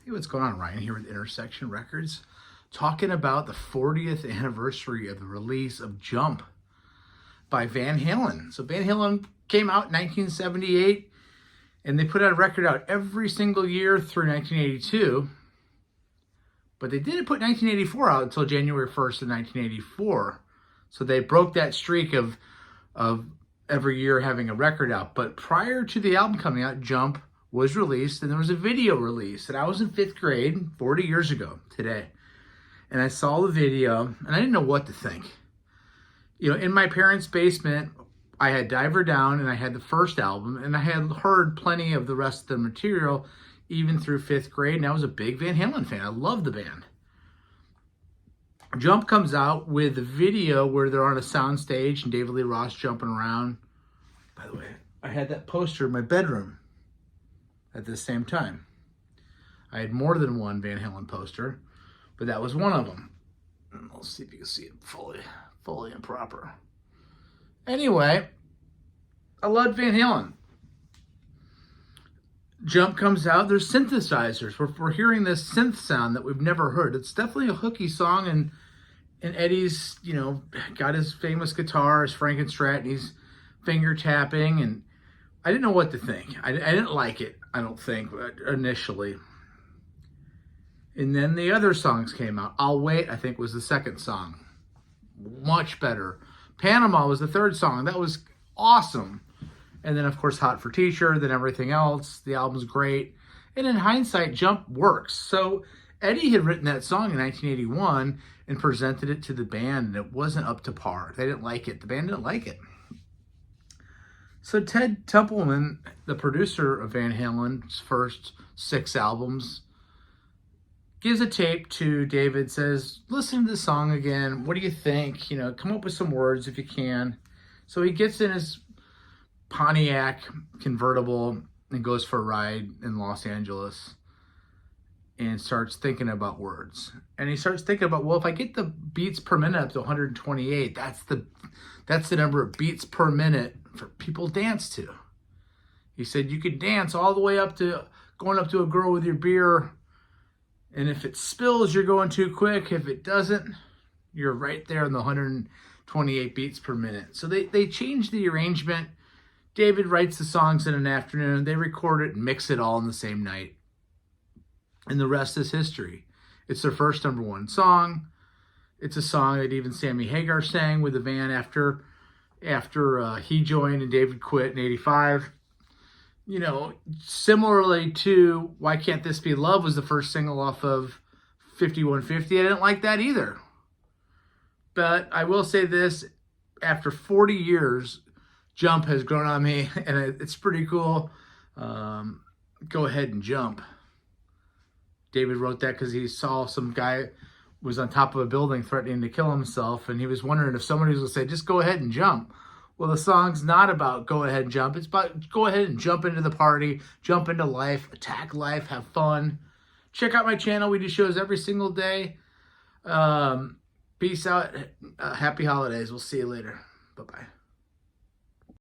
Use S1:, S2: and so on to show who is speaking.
S1: Hey, what's going on? Ryan here with Intersection Records, talking about the 40th anniversary of the release of Jump by Van Halen. So Van Halen came out in 1978, and they put out a record out every single year through 1982, but they didn't put 1984 out until January 1st of 1984. So they broke that streak of every year having a record out. But prior to the album coming out, Jump was released, and there was a video release. And I was in 5th grade 40 years ago today, and I saw the video, and I didn't know what to think. You know, in my parents' basement, I had Diver Down, and I had the first album, and I had heard plenty of the rest of the material even through 5th grade, and I was a big Van Halen fan. I loved the band. Jump comes out with a video where they're on a sound stage and David Lee Roth jumping around. By the way, I had that poster in my bedroom at the same time. I had more than one Van Halen poster, but that was one of them. Let's see if you can see it fully and proper. Anyway, I loved Van Halen. Jump comes out. There's synthesizers. We're hearing this synth sound that we've never heard. It's definitely a hooky song, and Eddie's, got his famous guitar, his Frankenstrat, and he's finger tapping, and I didn't know what to think. I didn't like it, I don't think, initially. And then the other songs came out. I'll Wait, I think, was the second song. Much better. Panama was the third song. That was awesome. And then, of course, Hot for Teacher, then everything else. The album's great. And in hindsight, Jump works. So Eddie had written that song in 1981 and presented it to the band, and it wasn't up to par. They didn't like it. The band didn't like it. So Ted Templeman, the producer of Van Halen's first 6 albums, gives a tape to David, says, listen to the song again. What do you think? Come up with some words if you can. So he gets in his Pontiac convertible and goes for a ride in Los Angeles and starts thinking about words. And he starts thinking about, well, if I get the beats per minute up to 128, that's the number of beats per minute for people to dance to. He said you could dance all the way up to going up to a girl with your beer, and if it spills, you're going too quick. If it doesn't, you're right there in the 128 beats per minute. So they changed the arrangement. David writes the songs in an afternoon. They record it and mix it all in the same night. And the rest is history. It's their first #1 song. It's a song that even Sammy Hagar sang with the band after he joined and David quit in '85. Similarly to Why Can't This Be Love was the first single off of 5150. I didn't like that either. But I will say this, after 40 years, Jump has grown on me, and it's pretty cool. Go ahead and jump. David wrote that because he saw some guy was on top of a building threatening to kill himself, and he was wondering if somebody was going to say, just go ahead and jump. Well, the song's not about go ahead and jump. It's about go ahead and jump into the party, jump into life, attack life, have fun. Check out my channel. We do shows every single day. Peace out. Happy holidays. We'll see you later. Bye-bye.